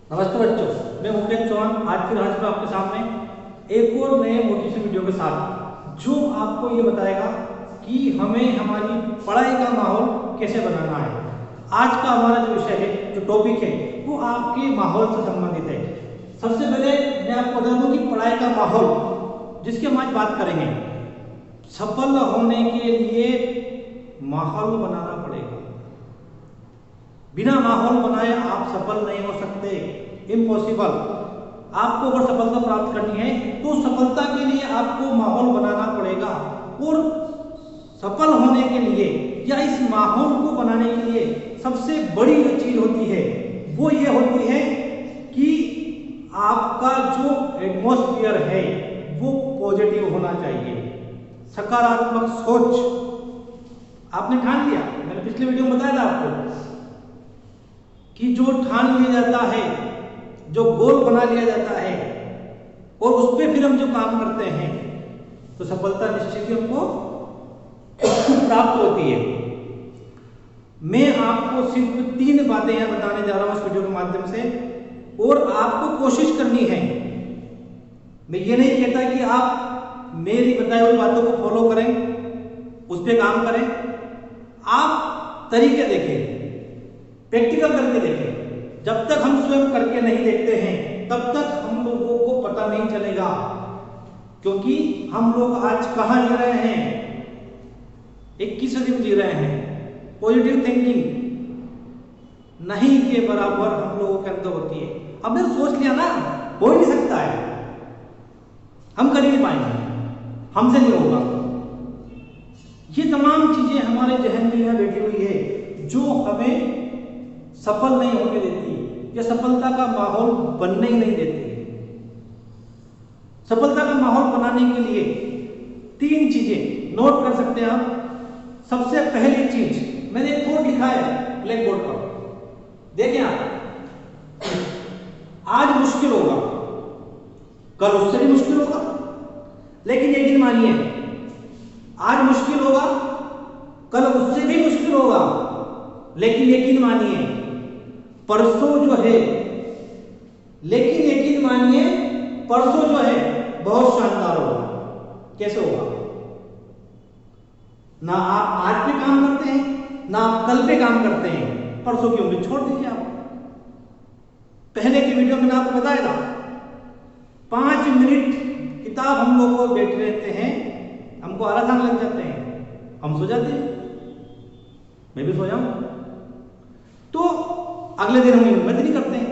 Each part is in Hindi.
नमस्ते बच्चों, मैं मुकेश चौहान आज फिर हाजिर हूं आपके सामने एक और नए मोटिवेशन वीडियो के साथ, जो आपको ये बताएगा कि हमें हमारी पढ़ाई का माहौल कैसे बनाना है। आज का हमारा जो विषय है, जो टॉपिक है, वो आपके माहौल से संबंधित है। सबसे पहले मैं आपको बता दूं कि पढ़ाई का माहौल जिसकी हम आज बात करेंगे, सफल होने के लिए माहौल बनाना पड़ेगा। बिना माहौल बनाए आप सफल नहीं हो सकते, इम्पॉसिबल। आपको अगर सफलता प्राप्त करनी है तो सफलता के लिए आपको माहौल बनाना पड़ेगा। और सफल होने के लिए या इस माहौल को बनाने के लिए सबसे बड़ी चीज होती है, वो ये होती है कि आपका जो एटमॉस्फेयर है वो पॉजिटिव होना चाहिए, सकारात्मक सोच। आपने ठान लिया, मैंने पिछले वीडियो में बताया था आपको कि जो ठान लिया जाता है, जो गोल बना लिया जाता है और उस पर फिर हम जो काम करते हैं तो सफलता निश्चित ही हमको प्राप्त होती है। मैं आपको सिर्फ 3 बातें यहां बताने जा रहा हूं इस वीडियो के माध्यम से, और आपको कोशिश करनी है। मैं ये नहीं कहता कि आप मेरी बताई हुई बातों को फॉलो करें, उस पर काम करें। आप तरीके देखें, प्रैक्टिकल करके देखें। जब तक हम स्वयं करके नहीं देखते हैं तब तक हम लोगों को पता नहीं चलेगा, क्योंकि हम लोग आज कहां जी रहे हैं, 21वीं सदी में जी रहे हैं। पॉजिटिव थिंकिंग नहीं के बराबर हम लोगों के अंदर होती है। हमने सोच लिया ना, हो ही नहीं सकता है, हम कर ही नहीं पाएंगे, हमसे नहीं होगा। ये तमाम चीजें हमारे जहन में यहां बैठी हुई है, जो हमें सफल नहीं होने देती, या सफलता का माहौल बनने ही नहीं देती। सफलता का माहौल बनाने के लिए 3 चीजें नोट कर सकते हैं आप। सबसे पहली चीज, मैंने एक कोड लिखा है ब्लैक बोर्ड पर, देखें आप। आज मुश्किल होगा, कल उससे भी मुश्किल होगा, लेकिन यकीन मानिए आज मुश्किल होगा, कल उससे भी मुश्किल होगा, लेकिन यकीन मानिए परसों जो है, लेकिन यकीन मानिए परसों जो है बहुत शानदार होगा। कैसे होगा? ना आप आज पे काम करते हैं, ना आप कल पे काम करते हैं, परसों की उम्मीद छोड़ दीजिए आप। पहले की वीडियो में आपको बताया था, 5 मिनट किताब हम लोग को बैठे रहते हैं, हमको आलस आने लग जाते हैं, हम सो जाते हैं। मैं भी सो जाऊं तो अगले दिन हम हिम्मत नहीं करते हैं।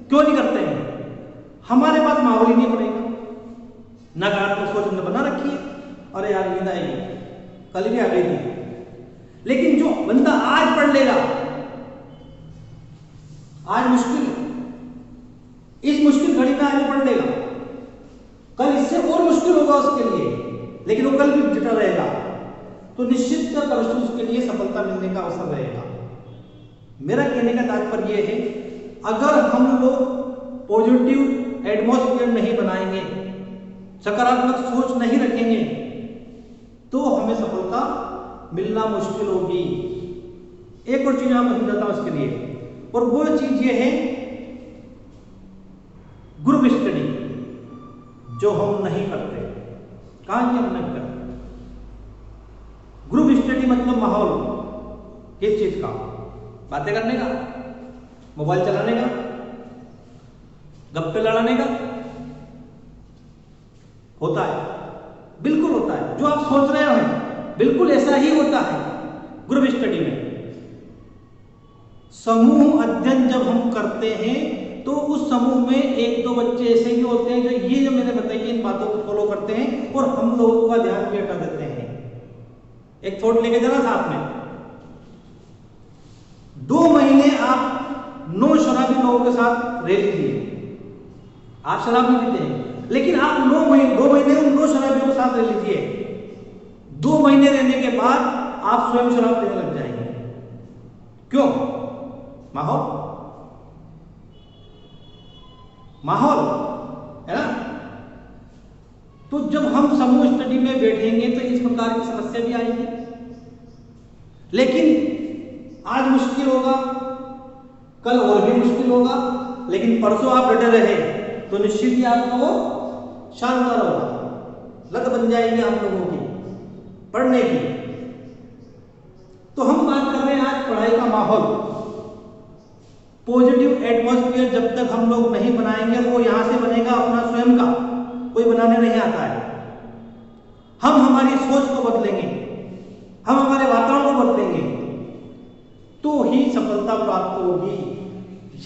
क्यों नहीं करते हैं? हमारे पास माहौल ही नहीं पड़ेगा। नकारात्मक सोच हमने बना रखी है, अरे यार नींद आएगी, कल भी आ गई थी। लेकिन जो बंदा आज पढ़ लेगा, आज मुश्किल है, इस मुश्किल घड़ी में आज पढ़ लेगा, कल इससे और मुश्किल होगा उसके लिए, लेकिन वो कल भी डटा रहेगा, तो निश्चित तौर पर उसके लिए सफलता मिलने का अवसर रहेगा। मेरा कहने का तात्पर्य यह है, अगर हम लोग पॉजिटिव एटमॉस्फेयर नहीं बनाएंगे, सकारात्मक सोच नहीं रखेंगे, तो हमें सफलता मिलना मुश्किल होगी। एक और चीज मैं आपको समझाता हूं इसके लिए, और वो चीज ये है ग्रुप स्टडी, जो हम नहीं करते। कहां की हम नहीं करते? ग्रुप स्टडी मतलब माहौल किस चीज का? बातें करने का, मोबाइल चलाने का, गप्पे लड़ाने का? होता है, बिल्कुल होता है। जो आप सोच रहे हो बिल्कुल ऐसा ही होता है ग्रुप स्टडी में। समूह अध्ययन जब हम करते हैं तो उस समूह में 1-2 बच्चे ऐसे ही होते हैं जो मैंने बताई इन बातों को फॉलो करते हैं, और हम लोगों का ध्यान भी हटा देते हैं। एक थॉट लेके जाना साथ में, 2 महीने आप 9 शराबी लोगों के साथ रह लीजिए। आप शराब नहीं पीते हैं, लेकिन आप 2 महीने उन 9 शराबियों के साथ रह लीजिए। 2 महीने रहने के बाद आप स्वयं शराब पीने लग जाएंगे। क्यों? माहौल है ना। तो जब हम समूह स्टडी में बैठेंगे तो इस प्रकार की समस्या भी आएगी। लेकिन आज मुश्किल होगा, कल और भी मुश्किल होगा, लेकिन परसों आप डटे रहे तो निश्चित ही आपको वो शानदार होगा, लत बन जाएगी आप लोगों की पढ़ने की। तो हम बात कर रहे हैं आज पढ़ाई का माहौल। पॉजिटिव एटमॉस्फेयर जब तक हम लोग नहीं बनाएंगे, वो यहां से बनेगा अपना स्वयं का, कोई बनाने नहीं आता है। हम हमारी सोच को बदलेंगे, हम हमारे वातावरण को बदलेंगे तो ही सफलता प्राप्त होगी।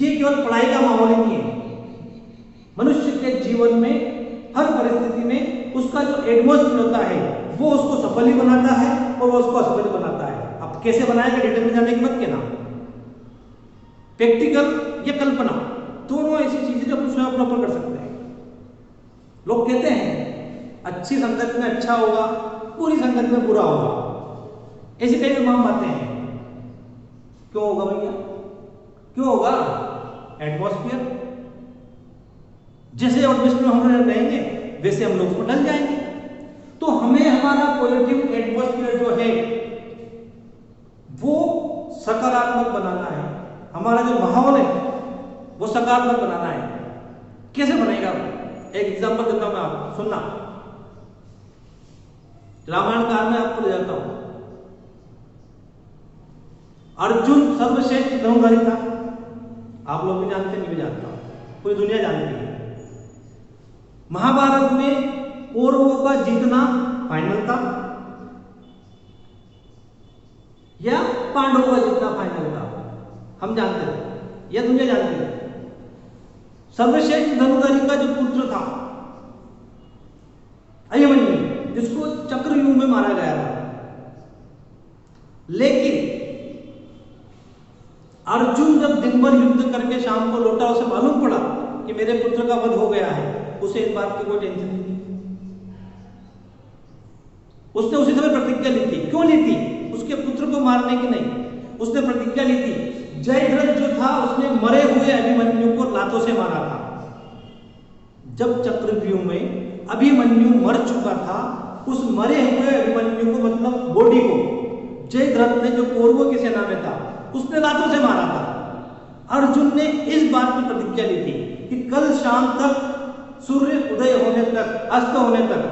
ये केवल पढ़ाई का माहौल ही नहीं है, मनुष्य के जीवन में हर परिस्थिति में उसका जो एटमॉस्फेयर होता है वो उसको सफल ही बनाता है और वो उसको असफल ही बनाता है। अब कैसे बनाएगा डिटेल में जाने की मत कहना। प्रैक्टिकल या कल्पना दोनों ऐसी चीजें जो अपन स्वयं अपने ऊपर कर सकते हैं। लोग कहते हैं अच्छी संगत में अच्छा होगा, बुरी संगत में बुरा होगा, ऐसी कई तमाम बातें हैं। क्यों होगा भैया? क्यों होगा? एटमॉस्फेयर जैसे एटमॉस्फेयर में हम रहेंगे वैसे हम लोग उसमें ढल जाएंगे। तो हमें हमारा पॉजिटिव एटमॉस्फेयर जो है वो सकारात्मक बनाना है। हमारा जो माहौल है वो सकारात्मक बनाना है। कैसे बनेगा? एक एग्जांपल देता हूं मैं आपको, सुनना। रामायण काल में आपको ले जाता हूं। अर्जुन सर्वश्रेष्ठ धनुर्धारी था, आप लोग भी जानते हैं, मैं भी जानता हूं, पूरी दुनिया जानती है। महाभारत में कौरवों का जीतना फाइनल था या पांडवों का जीतना फाइनल था, हम जानते थे, यह दुनिया जानती है। सर्वश्रेष्ठ धनुर्धारी का जो पुत्र था अभिमन्यु, जिसको चक्रव्यूह में मारा गया था, लेकिन अर्जुन जब दिन भर युद्ध करके शाम को लौटा, उसे मालूम पड़ा कि मेरे पुत्र का वध हो गया है, उसे इस बात की कोई टेंशन नहीं थी। उसने उसी समय प्रतिज्ञा ली थी। क्यों ली थी? उसके पुत्र को मारने की नहीं, उसने प्रतिज्ञा ली थी। जयद्रथ जो था उसने मरे हुए अभिमन्यु को लातों से मारा था। जब चक्रव्यूह में अभिमन्यु मर चुका था, उस मरे हुए अभिमन्यु को, मतलब बॉडी को, जयद्रथ ने जो कौरवों की सेना में था उसने लातों से मारा था। अर्जुन ने इस बात की प्रतिज्ञा ली थी कि कल शाम तक, सूर्य उदय होने तक, अस्त होने तक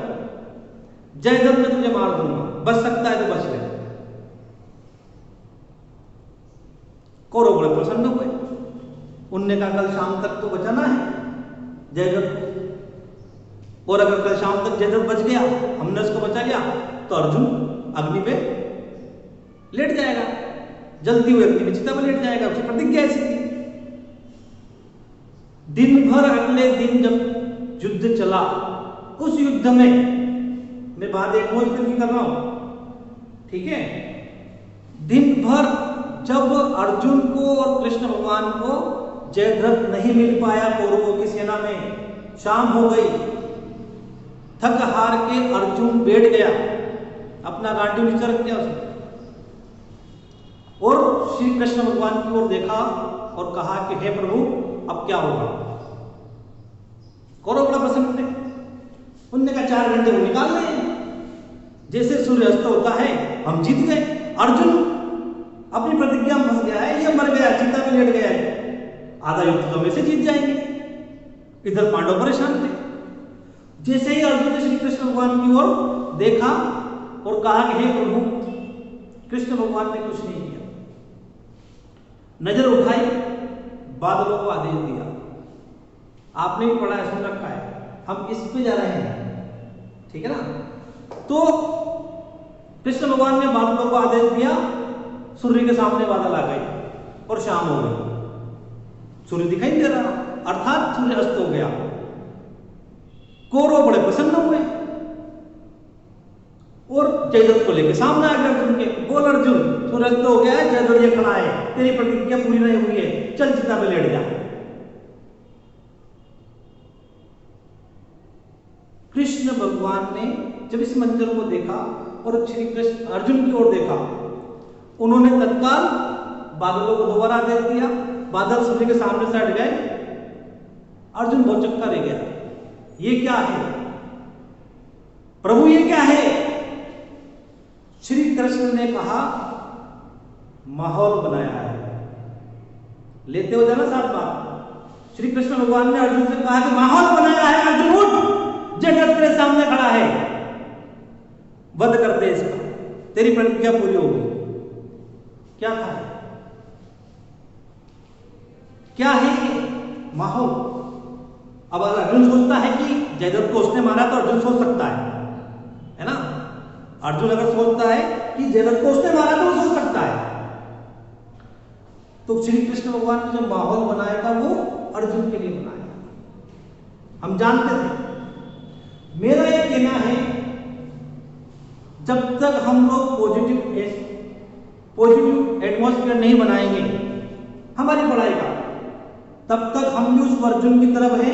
जयद्रथ में तुझे मार दूंगा, बच सकता है तो बच ले। कौरव बड़े प्रसन्न हुए, उनने कहा कल शाम तक तो बचाना है जयद्रथ को, और अगर कल शाम तक जयद्रथ बच गया, हमने उसको बचा लिया, तो अर्जुन अग्नि पे लेट जाएगा, जलती हुई अग्नि में चिता में लेट जाएगा। उसकी प्रतिज्ञा ऐसी थी। दिन भर अगले दिन जब युद्ध चला, उस युद्ध में, मैं बात एक मोज की कर रहा हूं, ठीक है, दिन भर जब अर्जुन को और कृष्ण भगवान को जयद्रथ नहीं मिल पाया कौरवों की सेना में, शाम हो गई, थक हार के अर्जुन बैठ गया, अपना गांडी नीचे रख दिया उसने, और श्री कृष्ण भगवान की ओर देखा और कहा कि हे प्रभु अब क्या होगा। कौरव बड़ा प्रसन्न थे, उनने कहा 4 घंटे वो निकाल रहे हैं, जैसे सूर्यास्त होता है हम जीत गए। अर्जुन अपनी प्रतिज्ञा में फंस गया है, ये मर गया, चिता में लेट गया है, आधा युद्ध तो वैसे जीत जाएंगे। इधर पांडव परेशान थे। जैसे ही अर्जुन ने श्री कृष्ण भगवान की ओर देखा और कहा कि हे प्रभु, कृष्ण भगवान ने कुछ नहीं किया, नजर उठाई, बादलों को आदेश दिया। आपने भी पढ़ा है, सुन रखा है, हम इस पे जा रहे हैं, ठीक है ना। तो कृष्ण भगवान ने बादलों को आदेश दिया, सूर्य के सामने बादल आ गए और शाम हो गई, सूर्य दिखाई नहीं दे रहा, अर्थात सूर्य अस्त हो गया। कौरव बड़े प्रसन्न हुए और जयद्रथ को लेकर सामने आ गए अर्जुन के, बोल अर्जुन, सूर्य अस्त हो गया है, जयद्रथ ये खड़ा है, तेरी प्रतिज्ञा पूरी नहीं हुई है, चल चिता पे लेट जा। कृष्ण भगवान ने जब इस मंजर को देखा और श्री कृष्ण अर्जुन की ओर देखा, उन्होंने तत्काल बादलों को दोबारा आदेश दिया, बादल सूर्य के सामने से हट गए। अर्जुन बहुत चक्का रह गया, ये क्या है प्रभु, ये क्या है? श्री कृष्ण ने कहा माहौल बनाया है, लेते हो जाना साथ बात। श्री कृष्ण भगवान ने अर्जुन से कहा कि माहौल बनाया है, अर्जुन उठ, जगत तेरे सामने खड़ा है, वध कर दे इसका, तेरी प्रतिज्ञा पूरी होगी। क्या था, क्या है ये माहौल? अब अगर अर्जुन सोचता है कि जयद्रथ को उसने मारा तो अर्जुन सोच सकता है ना? अर्जुन अगर सोचता है कि जयद्रथ को उसने मारा तो वो सोच सकता है। तो श्री कृष्ण भगवान ने जो माहौल बनाया था वो अर्जुन के लिए बनाया, हम जानते थे। मेरा ये कहना है, जब तक हम लोग पॉजिटिव एटमॉस्फेयर नहीं बनाएंगे हमारी पढ़ाई का, तब तक हम भी उस अर्जुन की तरफ है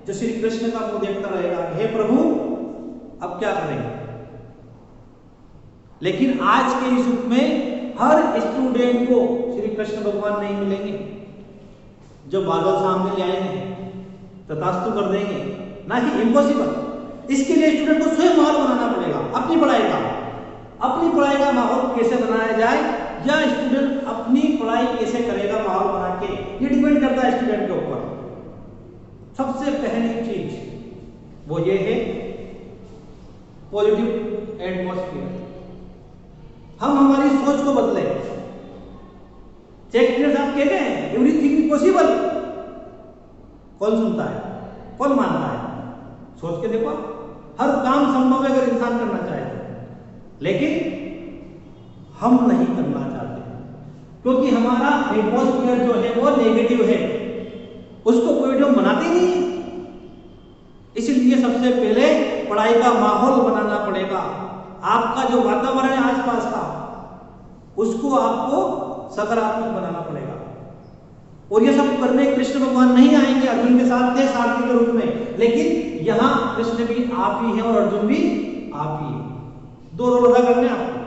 जो श्री कृष्ण का मुंह देखता रहेगा, हे प्रभु अब क्या करेंगे। लेकिन आज के इस युग में हर स्टूडेंट को श्री कृष्ण भगवान नहीं मिलेंगे जो बादल सामने ले आएंगे, तथास्तु कर देंगे, ना ही इम्पॉसिबल। इसके लिए स्टूडेंट को स्वयं माहौल बनाना पड़ेगा अपनी पढ़ाई का माहौल कैसे बनाया जाए, या स्टूडेंट अपनी पढ़ाई कैसे करेगा माहौल बना के, ये डिपेंड करता है स्टूडेंट के ऊपर। सबसे पहली चीज वो ये है पॉजिटिव एटमॉस्फेयर। हम हमारी सोच को बदले। शेक्सपियर साहब कहते हैं एवरीथिंग इज पॉसिबल। कौन सुनता है, कौन मानता है? सोच के देखो, हर काम संभव है अगर इंसान करना चाहे तो। लेकिन हम नहीं करना चाहते क्योंकि हमारा एटमॉस्फेयर जो है वो नेगेटिव है, उसको पॉजिटिव बनाते नहीं है। इसलिए सबसे पहले पढ़ाई का माहौल बनाना पड़ेगा। आपका जो वातावरण है आसपास का, उसको आपको सकारात्मक बनाना पड़ेगा। और ये सब करने कृष्ण भगवान नहीं आएंगे, अर्जुन के साथ थे सारथी के रूप में, लेकिन यहां कृष्ण भी आप ही हैं और अर्जुन भी आप ही है। दो रोल अदा करने आपको।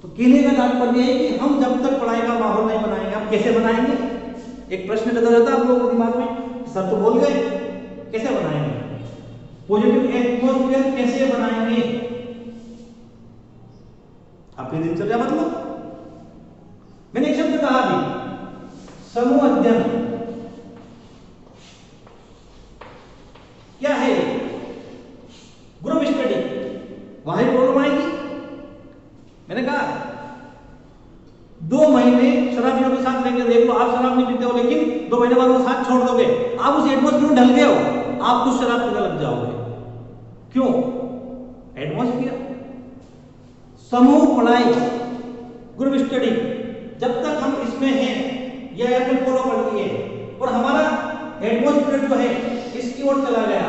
तो कहने का तात्पर्य है कि हम जब तक पढ़ाई का माहौल नहीं बनाएंगे, हम कैसे बनाएंगे? एक प्रश्न पैदा होता है आप लोगों के दिमाग में, सर तो बोल गए, कैसे बनाएंगे? पॉजिटिव एटमॉस्फेयर कैसे बनाएंगे? अपनी दिनचर्या मतलब मैंने एक शब्द कहा भी, समूह अध्ययन। क्या है? Group study. वहां प्रॉब्लम आएगी। मैंने कहा 2 महीने शराबियों के साथ लेके देख लो, आप शराब नहीं पीते हो, लेकिन 2 महीने बाद वो साथ छोड़ दोगे, आप उस एटमॉस्फेयर में ढल गए हो, आप कुछ शराब पीने लग जाओगे। क्यों? एटमॉस्फेयर। समूह पढ़ाई, ग्रुप स्टडी, जब तक हम इसमें हैं, यह हमने फॉलो कर लिए और हमारा एटमॉस्फेयर जो है इसकी ओर चला गया,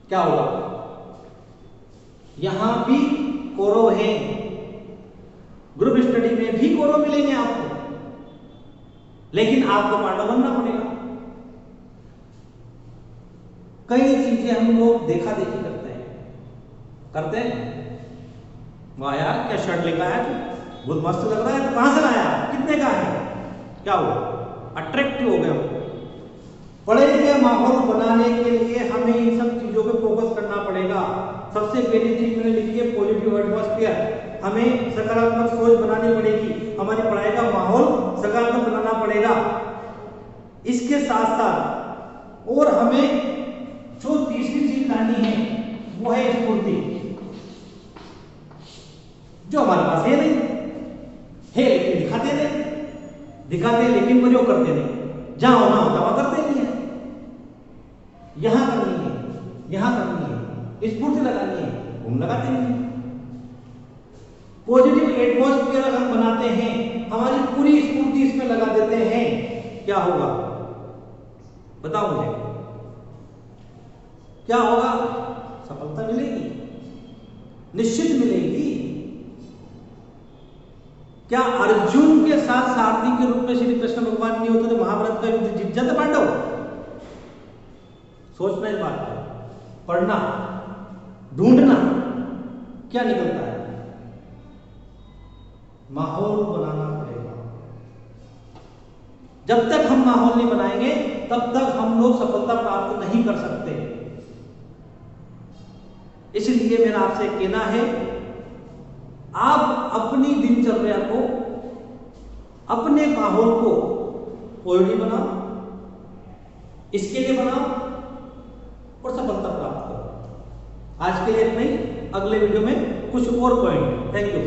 क्या होगा? यहां भी कौरव हैं, ग्रुप स्टडी में भी कौरव मिलेंगे आपको, लेकिन आपको पार्टनर बनना पड़ेगा। कई चीजें हम लोग देखा देखी करते हैं। वाह यार क्या शर्ट लेकर आया तू, बहुत मस्त लग रहा है, तो कहां से लाया, कितने का है? क्या हुआ? अट्रैक्टिव हो गया। पढ़े लिखे माहौल बनाने के लिए हमें इन सब चीजों पे फोकस करना पड़ेगा। सबसे पहली चीज मैंने लिखी है पॉजिटिव एटमॉस्फेयर। हमें सकारात्मक सोच बनानी पड़ेगी, हमारी पढ़ाई का माहौल सकारात्मक बनाना पड़ेगा। इसके साथ साथ और हमें जो तीसरी चीज लानी है वो है स्फूर्ति, जो हमारे पास है नहीं, है लेकिन दिखाते लेकिन प्रयोग करते नहीं। जहां होना होता वहां करते नहीं है। यहां करनी है, स्फूर्ति लगानी है, हम लगाते नहीं। पॉजिटिव एटमॉस्फेयर अगर बनाते हैं, हमारी पूरी स्फूर्ति इसमें लगा देते हैं, क्या होगा बताओ मुझे? क्या होगा? सफलता मिलेगी, निश्चित मिलेगी। क्या अर्जुन के साथ सारथी के रूप में श्री कृष्ण भगवान नहीं होते तो महाभारत का युद्ध जीत जाते पांडव? सोचना इस बात पर, पढ़ना, ढूंढना क्या निकलता है। माहौल बनाना पड़ेगा। जब तक हम माहौल नहीं बनाएंगे तब तक हम लोग सफलता प्राप्त नहीं कर सकते। इसलिए मेरा आपसे कहना है, आप अपनी दिनचर्या को, अपने माहौल को ओईडी बनाओ, इसके लिए बनाओ और सफलता प्राप्त करो। आज के लिए इतना ही, अगले वीडियो में कुछ और पॉइंट। Thank you.